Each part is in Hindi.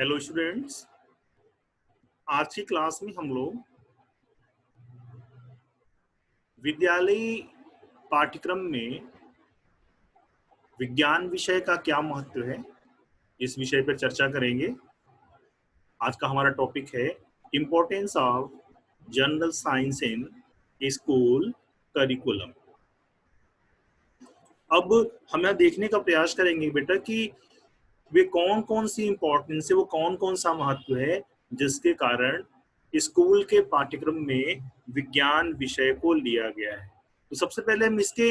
हेलो स्टूडेंट्स, आज की क्लास में हम लोग विद्यालयी पाठ्यक्रम में विज्ञान विषय का क्या महत्व है, इस विषय पर चर्चा करेंगे। आज का हमारा टॉपिक है importance of general science in school curriculum. अब हम यह देखने का प्रयास करेंगे बेटा कि वे कौन कौन सी इम्पोर्टेंस है, वो कौन कौन सा महत्व है जिसके कारण स्कूल के पाठ्यक्रम में विज्ञान विषय को लिया गया है। तो सबसे पहले हम इसके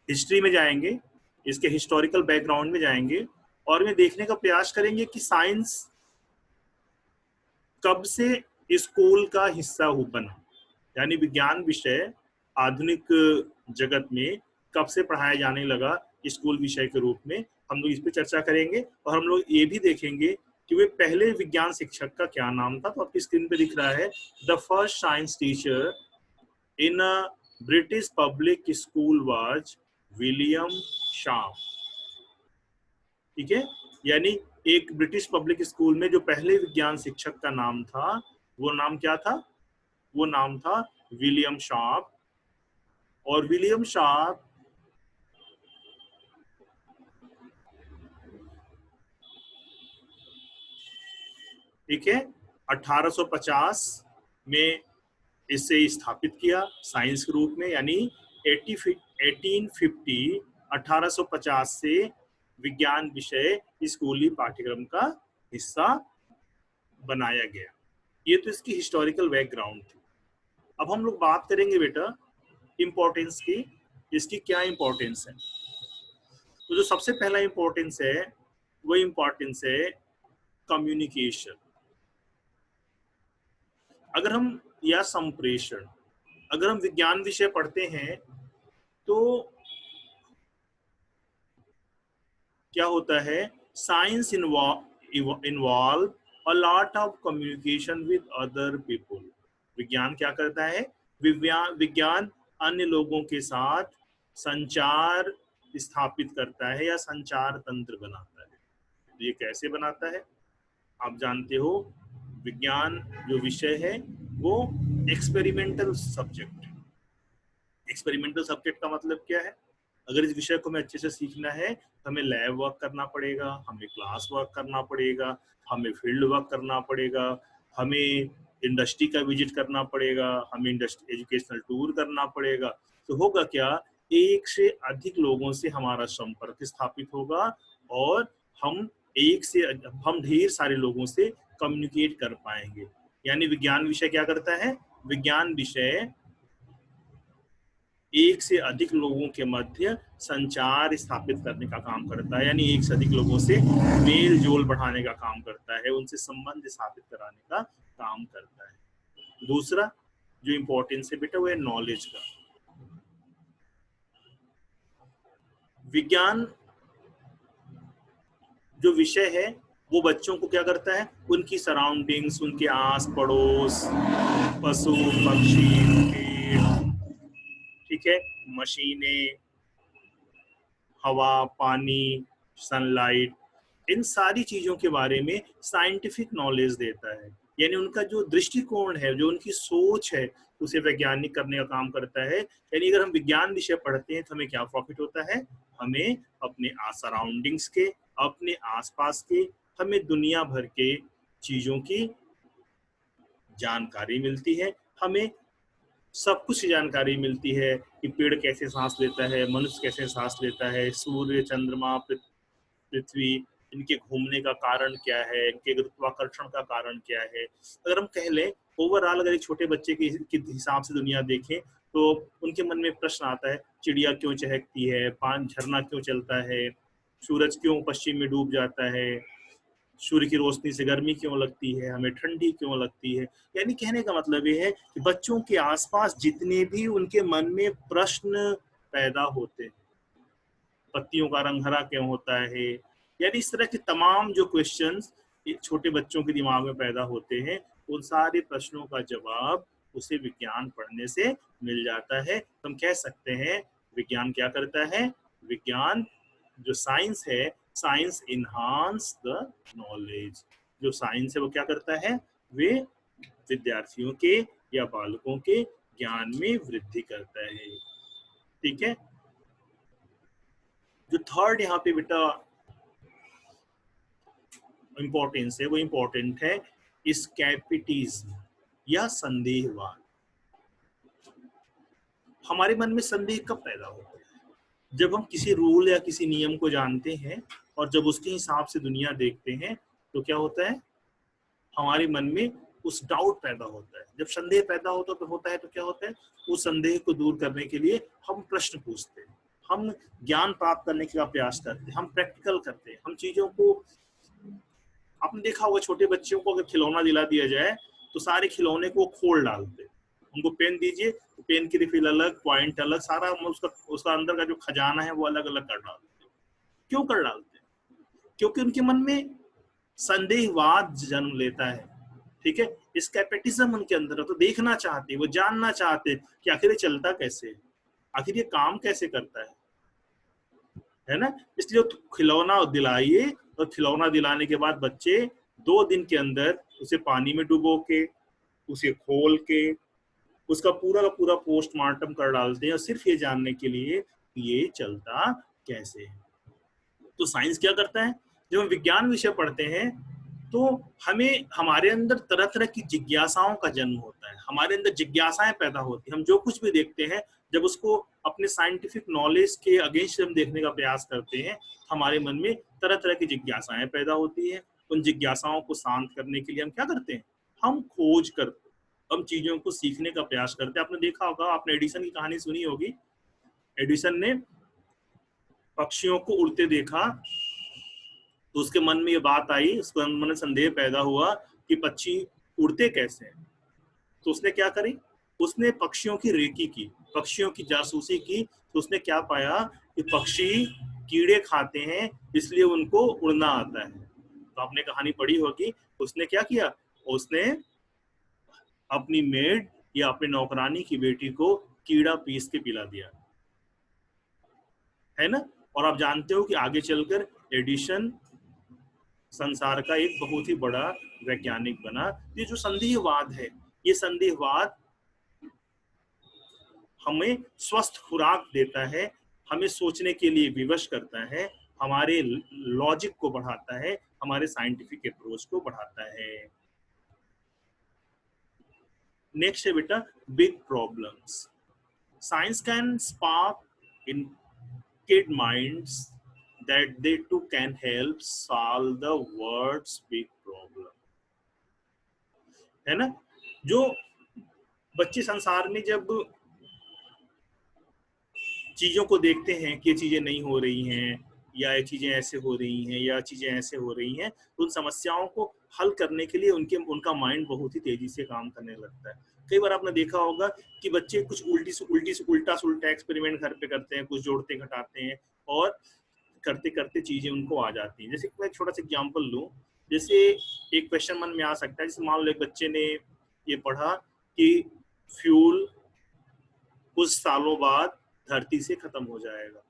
हिस्ट्री में जाएंगे, इसके हिस्टोरिकल बैकग्राउंड में जाएंगे और मैं देखने का प्रयास करेंगे कि साइंस कब से स्कूल का हिस्सा बना, यानी विज्ञान विषय आधुनिक जगत में कब से पढ़ाया जाने लगा स्कूल विषय के रूप में। हम लोग इस पे चर्चा करेंगे और हम लोग ये भी देखेंगे कि वे पहले विज्ञान शिक्षक का क्या नाम था। तो आपकी स्क्रीन पे दिख रहा है the first science teacher in a British public school was William sharp. ठीक है, यानी एक ब्रिटिश पब्लिक स्कूल में जो पहले विज्ञान शिक्षक का नाम था, वो नाम क्या था? वो नाम था विलियम शार्प। और विलियम शार्प ठीक है 1850 में इसे स्थापित किया साइंस के रूप में, यानी 1850 1850 से विज्ञान विषय स्कूली पाठ्यक्रम का हिस्सा बनाया गया। ये तो इसकी हिस्टोरिकल बैकग्राउंड थी। अब हम लोग बात करेंगे बेटा इम्पोर्टेंस की, इसकी क्या इम्पोर्टेंस है। तो जो सबसे पहला इम्पोर्टेंस है वो इम्पोर्टेंस है कम्युनिकेशन। अगर हम या संप्रेषण, अगर हम विज्ञान विषय पढ़ते हैं तो क्या होता है, science involve a lot of communication with other people. विज्ञान क्या करता है? विज्ञान अन्य लोगों के साथ संचार स्थापित करता है या संचार तंत्र बनाता है। तो ये कैसे बनाता है? आप जानते हो विज्ञान जो विषय है वो एक्सपेरिमेंटल सब्जेक्ट है। एक्सपेरिमेंटल सब्जेक्ट का मतलब क्या है? अगर इस विषय को हमें अच्छे से सीखना है तो हमें लैब वर्क करना पड़ेगा, हमें क्लास वर्क करना पड़ेगा, हमें फील्ड वर्क करना पड़ेगा, हमें इंडस्ट्री का विजिट करना पड़ेगा, हमें इंडस्ट्री एजुकेशनल टूर करना पड़ेगा। तो होगा क्या, एक से अधिक लोगों से हमारा संपर्क स्थापित होगा और हम हम ढेर सारे लोगों से कम्युनिकेट कर पाएंगे। यानी विज्ञान विषय क्या करता है? विज्ञान विषय एक से अधिक लोगों के मध्य संचार स्थापित करने का काम करता है, यानी एक से अधिक लोगों से मेल जोल बढ़ाने का काम करता है, उनसे संबंध स्थापित कराने का काम करता है। दूसरा जो इम्पोर्टेंस है बेटा वो है नॉलेज का। विज्ञान जो विषय है वो बच्चों को क्या करता है, उनकी सराउंडिंग्स, उनके आस पड़ोस, पशु पक्षी, पेड़, ठीक है, मशीनें, हवा, पानी, सनलाइट, इन सारी चीजों के बारे में साइंटिफिक नॉलेज देता है। यानी उनका जो दृष्टिकोण है, जो उनकी सोच है, उसे वैज्ञानिक करने का काम करता है। यानी अगर हम विज्ञान विषय पढ़ते हैं तो हमें क्या प्रॉफिट होता है? हमें अपने सराउंडिंग्स के, अपने आसपास के, हमें दुनिया भर के चीजों की जानकारी मिलती है। हमें सब कुछ जानकारी मिलती है कि पेड़ कैसे सांस लेता है, मनुष्य कैसे सांस लेता है, सूर्य, चंद्रमा, पृथ्वी, इनके घूमने का कारण क्या है, इनके गुरुत्वाकर्षण का कारण क्या है। अगर हम कह लें ओवरऑल, अगर एक छोटे बच्चे के हिसाब से दुनिया देखें तो उनके मन में प्रश्न आता है, चिड़िया क्यों चहकती है, पानी झरना क्यों चलता है, सूरज क्यों पश्चिम में डूब जाता है, सूर्य की रोशनी से गर्मी क्यों लगती है, हमें ठंडी क्यों लगती है। यानी कहने का मतलब ये है कि बच्चों के आसपास जितने भी उनके मन में प्रश्न पैदा होते हैं, पत्तियों का रंग हरा क्यों होता है, यानी इस तरह के तमाम जो क्वेश्चंस छोटे बच्चों के दिमाग में पैदा होते हैं, उन सारे प्रश्नों का जवाब उसे विज्ञान पढ़ने से मिल जाता है। हम कह सकते हैं विज्ञान क्या करता है? विज्ञान जो साइंस है साइंस इनहांस द नॉलेज। जो साइंस है वो क्या करता है, वे विद्यार्थियों के या बालकों के ज्ञान में वृद्धि करता है। ठीक है। जो थर्ड यहाँ पे बेटा इंपॉर्टेंस है वो इंपॉर्टेंट है स्कैपिटिज्म या संदेहवाद। हमारे मन में संदेह कब पैदा होता है, जब हम किसी रूल या किसी नियम को जानते हैं और जब उसके हिसाब से दुनिया देखते हैं तो क्या होता है, हमारे मन में उस डाउट पैदा होता है। जब संदेह पैदा होता है तो क्या होता है, उस संदेह को दूर करने के लिए हम प्रश्न पूछते हैं, हम ज्ञान प्राप्त करने का प्रयास करते हैं, हम प्रैक्टिकल करते हैं, हम चीजों को, आपने देखा होगा छोटे बच्चों को अगर खिलौना दिला दिया जाए तो सारे खिलौने को खोल डालते हैं। उनको पेन दीजिए तो पेन की रिफिल अलग, पॉइंट अलग, सारा उसका उसका अंदर का जो खजाना है वो अलग अलग कर डालते हैं। क्यों कर डालते हैं? क्योंकि उनके मन में संदेहवाद जन्म लेता है। ठीक है, स्केप्टिसिज्म उनके अंदर है, तो देखना चाहते हैं, वो जानना चाहते हैं कि आखिर ये चलता कैसे है, आखिर ये काम कैसे करता है ना। इसलिए तो खिलौना दिलाइए और खिलौना दिलाने के बाद बच्चे 2 दिन के अंदर उसे पानी में डुबो के, उसे खोल के, उसका पूरा का पूरा पोस्टमार्टम कर डालते हैं और सिर्फ ये जानने के लिए ये चलता कैसे है। तो साइंस क्या करता है, जब हम विज्ञान विषय पढ़ते हैं तो हमें हमारे अंदर तरह तरह की जिज्ञासाओं का जन्म होता है, हमारे अंदर जिज्ञासाएं पैदा होती हैं। हम जो कुछ भी देखते हैं जब उसको अपने साइंटिफिक नॉलेज के अगेंस्ट हम देखने का प्रयास करते हैं, हमारे मन में तरह तरह की जिज्ञासाएं पैदा होती है। उन जिज्ञासाओं को शांत करने के लिए हम क्या करते हैं, हम खोज करते, हम चीजों को सीखने का प्रयास करते हैं। आपने देखा होगा, आपने एडिसन की कहानी सुनी होगी। एडिसन ने पक्षियों को उड़ते देखा तो उसके मन में ये बात आई, उसके मन में संदेह पैदा हुआ कि पक्षी उड़ते कैसे हैं। तो उसने क्या करी, उसने पक्षियों की रेकी की, पक्षियों की जासूसी की। तो उसने क्या पाया कि पक्षी कीड़े खाते हैं इसलिए उनको उड़ना आता है। तो आपने कहानी पढ़ी होगी, उसने क्या किया, उसने अपनी मेड या अपने नौकरानी की बेटी को कीड़ा पीस के पिला दिया, है ना। और आप जानते हो कि आगे चलकर एडिशन संसार का एक बहुत ही बड़ा वैज्ञानिक बना। ये जो संदेहवाद है, ये संदेहवाद हमें स्वस्थ खुराक देता है, हमें सोचने के लिए विवश करता है, हमारे लॉजिक को बढ़ाता है, हमारे साइंटिफिक अप्रोच को बढ़ाता है। नेक्स्ट है बेटा big problems. Science can spark in kid minds that they too can help solve the world's big problem, है ना। जो बच्चे संसार में जब चीजों को देखते हैं कि ये चीजें नहीं हो रही हैं या ये चीजें ऐसे हो रही हैं या चीजें ऐसे हो रही हैं, तो उन समस्याओं को हल करने के लिए उनका माइंड बहुत ही तेजी से काम करने लगता है। कई बार आपने देखा होगा कि बच्चे कुछ उल्टा सुल्टा एक्सपेरिमेंट घर पे करते हैं, कुछ जोड़ते घटाते हैं और करते करते चीजें उनको आ जाती हैं। जैसे मैं एक छोटा सा एग्जांपल लूं, जैसे एक क्वेश्चन मन में आ सकता है, जैसे मान लो एक बच्चे ने ये पढ़ा कि फ्यूल कुछ सालों बाद धरती से खत्म हो जाएगा।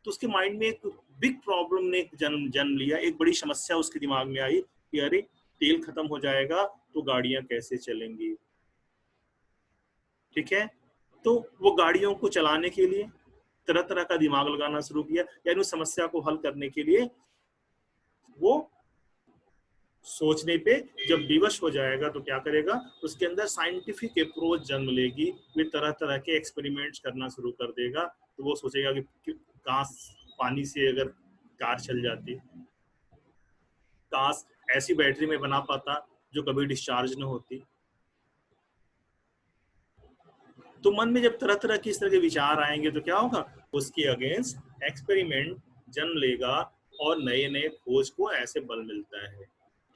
तो उसके माइंड में एक बिग प्रॉब्लम ने जन्म जन्म लिया, एक बड़ी समस्या उसके दिमाग में आई कि अरे तेल खत्म हो जाएगा तो गाड़ियां कैसे चलेंगी। ठीक है, तो वो गाड़ियों को चलाने के लिए तरह तरह का दिमाग लगाना शुरू किया, यानी उस समस्या को हल करने के लिए वो सोचने पे जब विवश हो जाएगा तो क्या करेगा, उसके अंदर साइंटिफिक अप्रोच जन्म लेगी, वे तरह तरह के एक्सपेरिमेंट्स करना शुरू कर देगा। तो वो सोचेगा कि काश पानी से अगर कार चल जाती, काश ऐसी बैटरी में बना पाता जो कभी डिस्चार्ज न होती। तो मन में जब तरह तरह की इस तरह के विचार आएंगे तो क्या होगा, उसके अगेंस्ट एक्सपेरिमेंट जन्म लेगा और नए नए खोज को ऐसे बल मिलता है।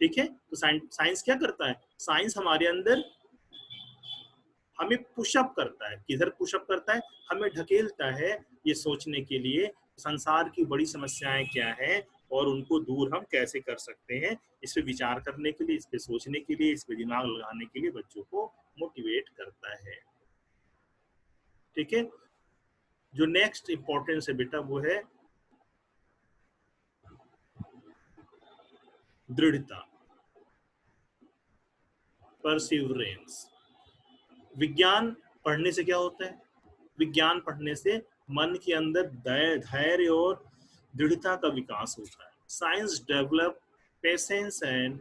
ठीक है, तो साइंस क्या करता है, साइंस हमारे अंदर हमें पुशअप करता है। किधर पुशअप करता है, हमें ढकेलता है ये सोचने के लिए संसार की बड़ी समस्याएं क्या है और उनको दूर हम कैसे कर सकते हैं। इस पे विचार करने के लिए, इस पे सोचने के लिए, इस पे दिमाग लगाने के लिए बच्चों को मोटिवेट करता है। ठीक है, जो नेक्स्ट इंपॉर्टेंस है बेटा वो है दृढ़ता, परसिवरेंस। विज्ञान पढ़ने से क्या होता है? विज्ञान पढ़ने से मन के अंदर धैर्य और दृढ़ता का विकास होता है। Science develop patience and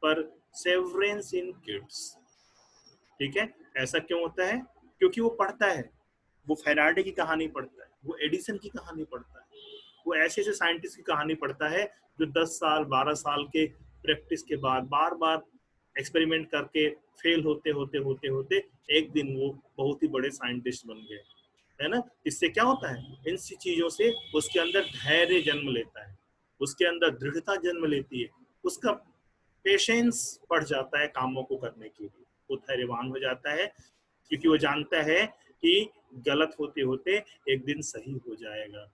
Perseverance in kids. ठीक है, ऐसा क्यों होता है? क्योंकि वो पढ़ता है, वो फैराडे की कहानी पढ़ता है, वो एडिसन की कहानी पढ़ता है, वो ऐसे ऐसे साइंटिस्ट की कहानी पढ़ता है जो 10 साल 12 साल के प्रैक्टिस के बाद बार बार एक्सपेरिमेंट करके फेल होते होते होते होते एक दिन वो बहुत ही बड़े साइंटिस्ट बन गए, है ना। इससे क्या होता है? इन सी चीजों से उसके अंदर धैर्य जन्म लेता है, उसके अंदर दृढ़ता जन्म लेती है, उसका पेशेंस बढ़ जाता है कामों को करने के लिए, वो धैर्यवान हो जाता है क्योंकि वो जानता है कि गलत होते होते एक दिन सही हो जाएगा।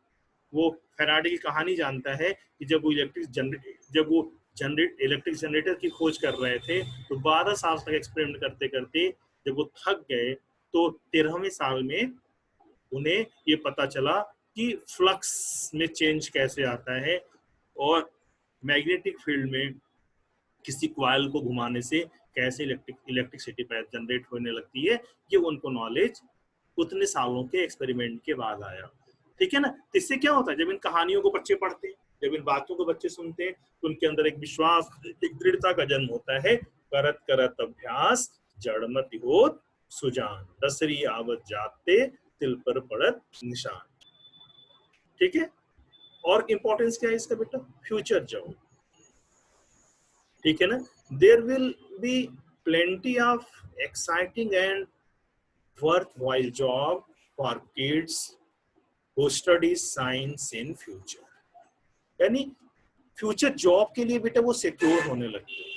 वो फेराडे की कहानी जानता है कि जब वो इलेक्ट्रिक जनरेटर की खोज कर रहे थे तो 12 साल तक एक्सपेरिमेंट करते करते जब वो थक गए तो 13वें साल में उन्हें ये पता चला कि फ्लक्स में चेंज कैसे आता है और मैग्नेटिक फील्ड में किसी कॉइल को घुमाने से कैसे इलेक्ट्रिसिटी जनरेट होने लगती है। ये उनको नॉलेज उतने सालों के एक्सपेरिमेंट के बाद आया। ठीक है ना। तो इससे क्या होता है? जब इन कहानियों को बच्चे पढ़ते हैं, जब इन बातों को बच्चे सुनते हैं तो उनके अंदर एक विश्वास, एक दृढ़ता का जन्म होता है। करत करत अभ्यास जड़मति होत सुजान, दसरी आवत जाते तिल पर पड़त निशान। ठीक है। और इंपॉर्टेंस क्या है इसका बेटा? Future job. ठीक है ना। There will be plenty of exciting and worthwhile job for kids who study science in future। यानी फ्यूचर जॉब के लिए बेटा वो सिक्योर होने लगते हैं।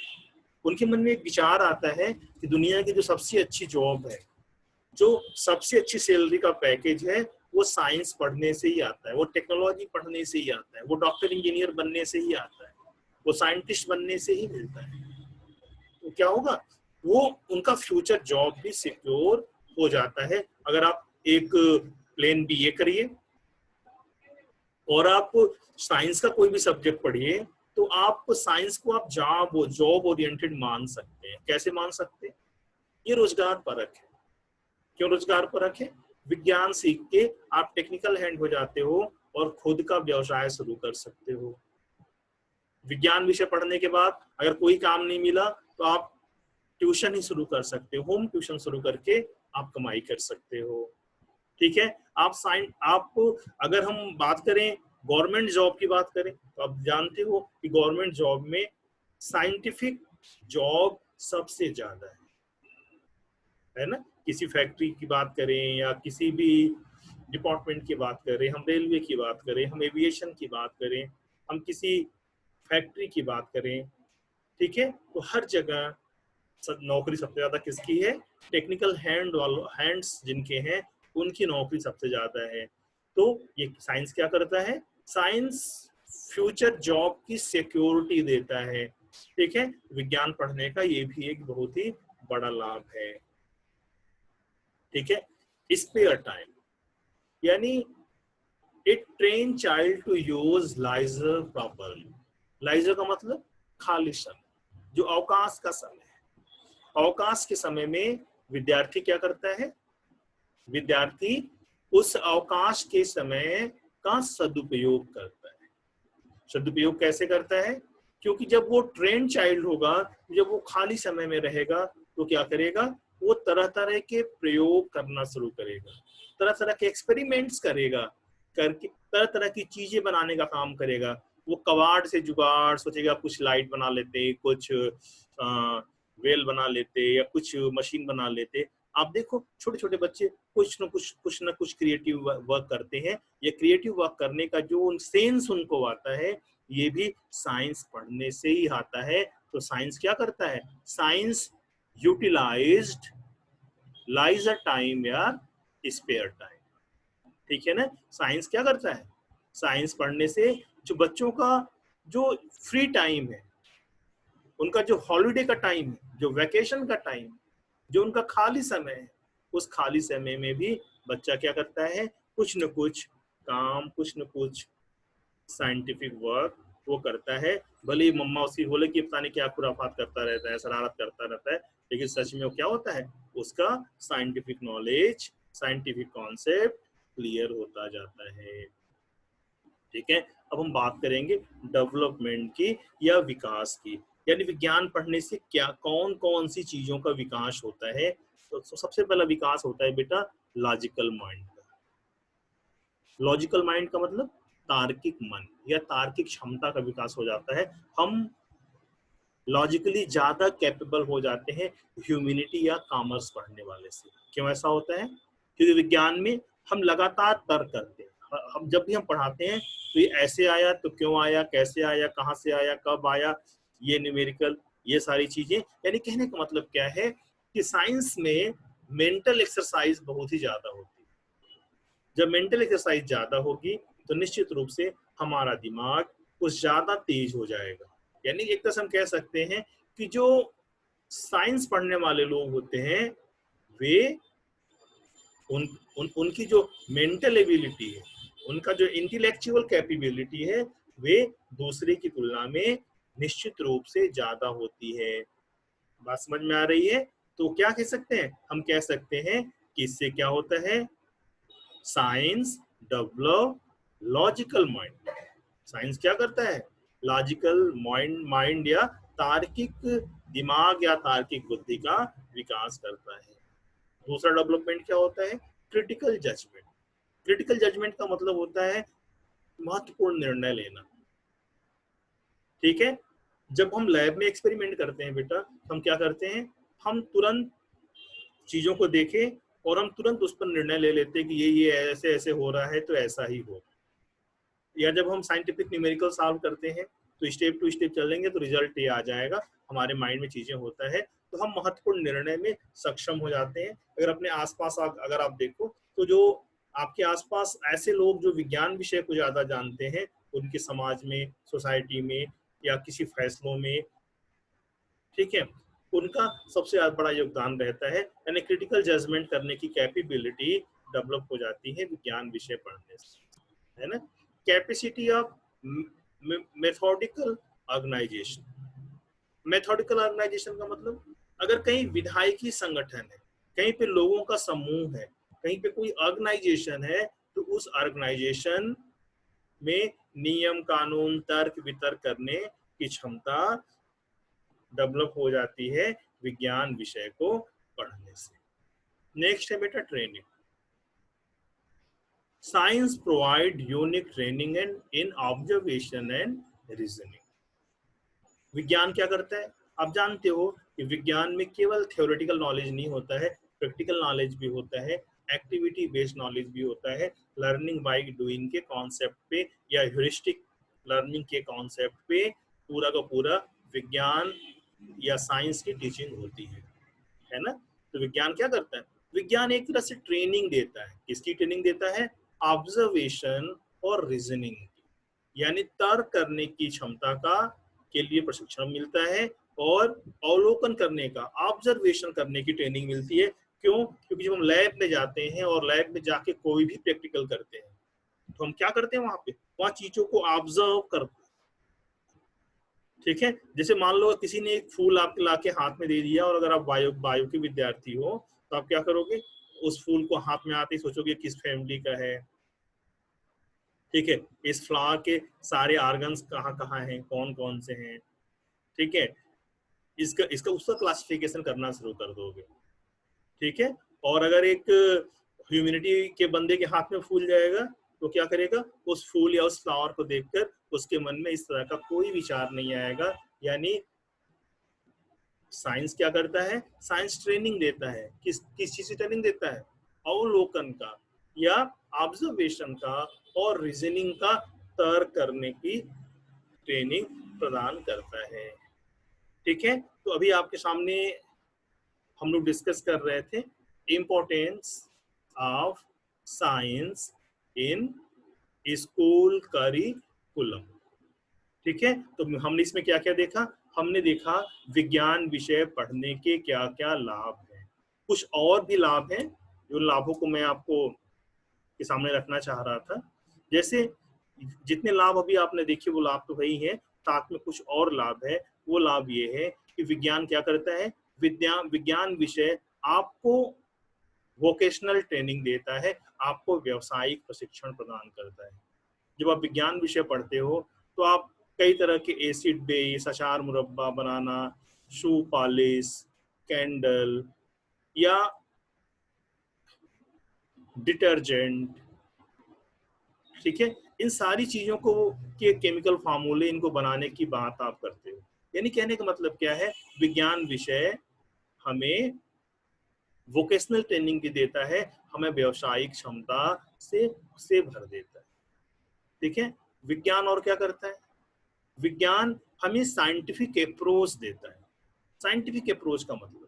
उनके मन में एक विचार आता है कि दुनिया की जो सबसे अच्छी जॉब है, जो सबसे अच्छी सैलरी का पैकेज है, वो साइंस पढ़ने से ही आता है, वो टेक्नोलॉजी पढ़ने से ही आता है, वो डॉक्टर इंजीनियर बनने से ही आता है, वो साइंटिस्ट बनने से ही मिलता है। तो क्या होगा? वो उनका फ्यूचर जॉब भी सिक्योर हो जाता है। अगर आप एक प्लेन बीए करिए और आप साइंस का कोई भी सब्जेक्ट पढ़िए तो आप साइंस को आप जॉब ओरिएंटेड मान सकते हैं। कैसे मान सकते हैं? ये रोजगार परक है। क्यों रोजगार परक है? विज्ञान सीख के आप टेक्निकल हैंड हो जाते हो और खुद का व्यवसाय शुरू कर सकते हो। विज्ञान विषय पढ़ने के बाद अगर कोई काम नहीं मिला तो आप ट्यूशन ही शुरू कर सकते हो, होम ट्यूशन शुरू करके आप कमाई कर सकते हो। ठीक है। आप अगर हम बात करें गवर्नमेंट जॉब की बात करें तो आप जानते हो कि गवर्नमेंट जॉब में साइंटिफिक जॉब सबसे ज्यादा है ना। किसी फैक्ट्री की बात करें या किसी भी डिपार्टमेंट की बात करें, हम रेलवे की बात करें, हम एविएशन की बात करें, हम किसी फैक्ट्री की बात करें, ठीक है, तो हर जगह नौकरी सबसे ज्यादा किसकी है? टेक्निकल हैंड्स जिनके हैं उनकी नौकरी सबसे ज्यादा है। तो ये साइंस क्या करता है? साइंस फ्यूचर जॉब की सिक्योरिटी देता है। ठीक है। विज्ञान पढ़ने का ये भी एक बहुत ही बड़ा लाभ है। ठीक है। स्पेयर टाइम यानी it train child to use leisure properly. Leisure का मतलब खाली समय, जो अवकाश का समय है। अवकाश के समय में विद्यार्थी क्या करता है? विद्यार्थी उस अवकाश के समय का सदुपयोग करता है। सदुपयोग कैसे करता है? क्योंकि जब वो ट्रेन चाइल्ड होगा, जब वो खाली समय में रहेगा तो क्या करेगा? वो तरह तरह के प्रयोग करना शुरू करेगा, तरह तरह के एक्सपेरिमेंट्स करेगा, करके तरह तरह की चीजें बनाने का काम करेगा। वो कबाड़ से जुगाड़ सोचेगा, कुछ लाइट बना लेते, कुछ वेल बना लेते या कुछ मशीन बना लेते। आप देखो छोटे छोटे बच्चे कुछ न कुछ क्रिएटिव वर्क करते हैं। ये क्रिएटिव वर्क करने का जो सेंस उनको आता है ये भी साइंस पढ़ने से ही आता है। तो साइंस क्या करता है? साइंस यूटिलाइज्ड लाइजर टाइम या स्पेयर टाइम। ठीक है ना। साइंस क्या करता है? साइंस पढ़ने से जो बच्चों का जो फ्री टाइम है, उनका जो हॉलिडे का टाइम है, जो वैकेशन का टाइम, जो उनका खाली समय है, उस खाली समय में भी बच्चा क्या करता है? कुछ न कुछ काम, कुछ न कुछ साइंटिफिक वर्क वो करता है, भले ही मम्मा उसकी बोले कि पता नहीं क्या खुराफात करता रहता है, शरारत करता रहता है, लेकिन सच में वो क्या होता है, उसका scientific knowledge, scientific concept clear होता जाता है। ठीक है, अब हम बात करेंगे डेवलपमेंट की या विकास की, यानी विज्ञान पढ़ने से क्या कौन कौन सी चीजों का विकास होता है। तो सबसे पहला विकास होता है बेटा लॉजिकल माइंड का। लॉजिकल माइंड का मतलब तार्किक मन या तार्किक क्षमता का विकास हो जाता है। हम लॉजिकली ज्यादा कैपेबल हो जाते हैं ह्यूमैनिटी या कॉमर्स पढ़ने वाले से। क्यों ऐसा होता है? क्योंकि विज्ञान में हम लगातार तर्क करते हैं। हम जब भी हम पढ़ाते हैं तो ये ऐसे आया तो क्यों आया, कैसे आया, कहाँ से आया, कब आया, ये न्यूमेरिकल, ये सारी चीजें। यानी कहने का मतलब क्या है कि साइंस में मेंटल एक्सरसाइज बहुत ही ज्यादा होती है। जब मेंटल एक्सरसाइज ज्यादा होगी तो निश्चित रूप से हमारा दिमाग कुछ ज्यादा तेज हो जाएगा। यानी एक तरह से हम कह सकते हैं कि जो साइंस पढ़ने वाले लोग होते हैं वे उनकी जो मेंटल एबिलिटी है, उनका जो इंटेलेक्चुअल कैपेबिलिटी है, वे दूसरे की तुलना में निश्चित रूप से ज्यादा होती है। बात समझ में आ रही है? तो क्या कह सकते हैं, हम कह सकते हैं कि इससे क्या होता है, science develop logical mind. Science क्या करता है, लॉजिकल माइंड या तार्किक दिमाग या तार्किक बुद्धि का विकास करता है। दूसरा डेवलपमेंट क्या होता है, क्रिटिकल जजमेंट। क्रिटिकल जजमेंट का मतलब होता है महत्वपूर्ण निर्णय लेना। ठीक है, जब हम लैब में एक्सपेरिमेंट करते हैं बेटा, हम क्या करते हैं, हम तुरंत चीजों को देखें और हम तुरंत उस पर निर्णय ले लेते हैं कि ये ऐसे ऐसे हो रहा है तो ऐसा ही हो। या जब हम साइंटिफिक न्यूमेरिकल सॉल्व करते हैं तो स्टेप टू स्टेप चलेंगे तो रिजल्ट ये आ जाएगा, हमारे माइंड में चीजें होता है, तो हम महत्वपूर्ण निर्णय में सक्षम हो जाते हैं। अगर अपने आसपास अगर आप देखो तो जो आपके आसपास ऐसे लोग जो विज्ञान विषय को ज्यादा जानते हैं, उनके समाज में, सोसाइटी में या किसी फैसलों में, ठीक है, उनका सबसे बड़ा योगदान रहता है। यानी क्रिटिकल जजमेंट करने की कैपेबिलिटी डेवलप हो जाती है विज्ञान विषय पढ़ने से, है ना। Capacity of methodical organisation. Methodical organisation का मतलब, अगर कहीं विधायकी संगठन है, कहीं पे लोगों का समूह है, कहीं पे कोई ऑर्गेनाइजेशन है, तो उस ऑर्गेनाइजेशन में नियम कानून तर्क वितर्क करने की क्षमता डेवलप हो जाती है विज्ञान विषय को पढ़ने से। नेक्स्ट है बेटा training. Science provide unique training and in observation and reasoning. विज्ञान क्या करता है, आप जानते हो कि विज्ञान में केवल थ्योरेटिकल नॉलेज नहीं होता है, प्रैक्टिकल नॉलेज भी होता है, एक्टिविटी बेस्ड नॉलेज भी होता है। लर्निंग बाय डूइंग के कॉन्सेप्ट पे या ह्यूरिस्टिक लर्निंग के कॉन्सेप्ट पे पूरा का पूरा विज्ञान या साइंस की टीचिंग होती है ना। तो विज्ञान क्या करता है, विज्ञान एक तरह से ट्रेनिंग देता है। किसकी ट्रेनिंग देता है, ऑब्जर्वेशन और रीजनिंग, यानी तर्क करने की क्षमता का के लिए प्रशिक्षण मिलता है और अवलोकन करने का, ऑब्जर्वेशन करने की ट्रेनिंग मिलती है। क्यों? क्योंकि जब हम लैब में जाते हैं और लैब में जाके कोई भी प्रैक्टिकल करते हैं तो हम क्या करते हैं, वहां पे वहां चीजों को ऑब्जर्व करते हैं। ठीक है, जैसे मान लो किसी ने एक फूल आपके लाके हाथ में दे दिया और अगर आप बायो के विद्यार्थी हो तो आप क्या करोगे, उस फूल को हाथ में आते ही सोचोगे किस फैमिली का है। ठीक है, इस फ्लावर के सारे ऑर्गन्स कहाँ कहाँ हैं, कौन कौन से हैं। ठीक है, इसका इसका उसका क्लासिफिकेशन करना शुरू कर दोगे। ठीक है, और अगर एक ह्यूमैनिटी के बंदे के हाथ में फूल जाएगा तो क्या करेगा, उस फूल या उस फ्लावर को देखकर उसके मन में इस तरह का कोई विचार नहीं आएगा। यानी साइंस क्या करता है, साइंस ट्रेनिंग देता है। किस चीज की ट्रेनिंग देता है, अवलोकन का या ऑब्जर्वेशन का और रीजनिंग का तर्क करने की ट्रेनिंग प्रदान करता है। ठीक है, तो अभी आपके सामने हम लोग डिस्कस कर रहे थे importance of science in school curriculum. ठीक है, तो हमने इसमें क्या क्या देखा, हमने देखा विज्ञान विषय पढ़ने के क्या क्या लाभ हैं। कुछ और भी लाभ हैं जो लाभों को मैं आपको के सामने रखना चाह रहा था। जैसे जितने लाभ अभी आपने देखे वो लाभ तो वही है, साथ में कुछ और लाभ है। वो लाभ ये है कि विज्ञान क्या करता है, विज्ञान विषय आपको वोकेशनल ट्रेनिंग देता है, आपको व्यावसायिक प्रशिक्षण प्रदान करता है। जब आप विज्ञान विषय पढ़ते हो तो आप कई तरह के एसिड बेस, अचार मुरब्बा बनाना, शू पॉलिश, कैंडल या डिटर्जेंट, ठीक है, इन सारी चीजों को के केमिकल फार्मूले इनको बनाने की बात आप करते हो। यानी कहने का मतलब क्या है, विज्ञान विषय हमें वोकेशनल ट्रेनिंग भी देता है, हमें व्यावसायिक क्षमता से भर देता है। ठीक है, विज्ञान और क्या करता है, विज्ञान हमें साइंटिफिक अप्रोच देता है। साइंटिफिक अप्रोच का मतलब,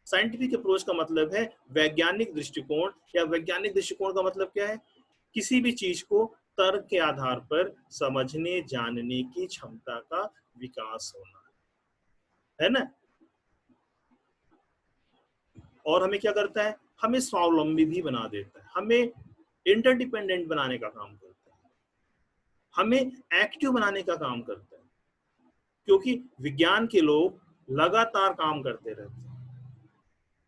साइंटिफिक अप्रोच का मतलब है वैज्ञानिक दृष्टिकोण, या वैज्ञानिक दृष्टिकोण का मतलब क्या है, किसी भी चीज को तर्क के आधार पर समझने जानने की क्षमता का विकास होना, है ना। और हमें क्या करता है, हमें स्वावलंबी भी बना देता है, हमें इंटरडिपेंडेंट बनाने का काम करता है, हमें एक्टिव बनाने का काम करता है। क्योंकि विज्ञान के लोग लगातार काम करते रहते हैं,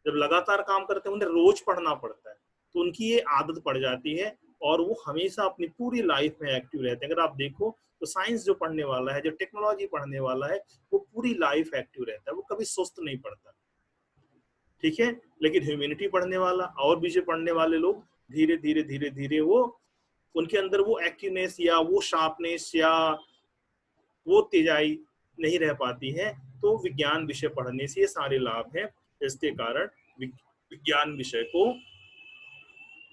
जब लगातार काम करते हैं उन्हें रोज पढ़ना पड़ता है, तो उनकी ये आदत पड़ जाती है और वो हमेशा अपनी पूरी लाइफ में एक्टिव रहते हैं। अगर आप देखो तो साइंस जो पढ़ने वाला है, जो टेक्नोलॉजी पढ़ने वाला है, वो पूरी लाइफ एक्टिव रहता है, वो कभी सुस्त नहीं पड़ता। ठीक है, लेकिन ह्यूमैनिटी पढ़ने वाला और विषय पढ़ने वाले लोग धीरे धीरे धीरे धीरे वो, उनके अंदर वो एक्टिवनेस या वो शार्पनेस या वो तेजाई नहीं रह पाती है। तो विज्ञान विषय पढ़ने से ये सारे लाभ हैं, इसके कारण विज्ञान विषय को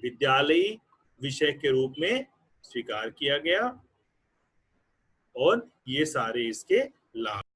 विद्यालयी विषय के रूप में स्वीकार किया गया और ये सारे इसके लाभ।